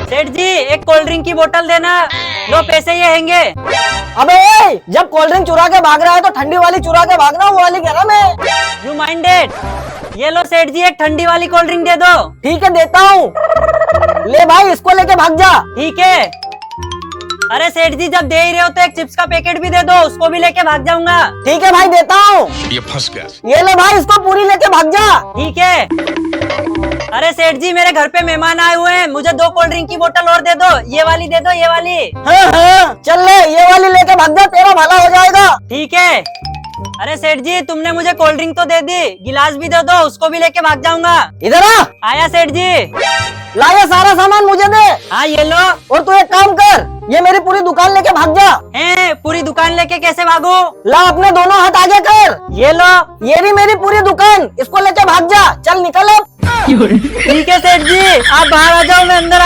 सेठ जी एक cold drink की बोतल देना। लो पैसे ये हैंगे। अबे जब कोल्ड ड्रिंक चुरा के भाग रहा है तो ठंडी वाली चुरा के भागना, वो वाली कह रहा मैं। You minded. ये लो सेठ जी एक ठंडी वाली कोल्ड ड्रिंक दे दो। ठीक है देता हूँ, ले भाई इसको लेके भाग जा। ठीक है। अरे सेठ जी जब दे ही रहे हो तो एक चिप्स का पैकेट भी दे दो, उसको भी लेके भाग जाऊंगा। ठीक है भाई देता हूँ, ये फंस गया। ये ले भाई इसको पूरी लेके भाग जा। ठीक है। अरे सेठ जी मेरे घर पे मेहमान आए हुए हैं, मुझे 2 कोल्ड ड्रिंक की बोतल और दे दो। ये वाली दे दो, ये वाली। हाँ, चल ले ये वाली लेके भाग जा, तेरा भला हो जाएगा। ठीक है। अरे सेठ जी तुमने मुझे कोल्ड ड्रिंक तो दे दी, गिलास भी दे दो, उसको भी लेके भाग जाऊंगा। इधर आ, आया सेठ जी। ला ये सारा सामान मुझे दे। हाँ ये लो। और तू एक काम कर, ये मेरी पूरी दुकान लेके भाग जा। पूरी दुकान लेके कैसे भागू? ला अपने दोनों हाथ आगे कर। ये लो। ये भी मेरी पूरी दुकान, इसको लेके भाग जा। चल निकल अब। ठीक है सेठ जी, आप बाहर आ जाओ, मैं अंदर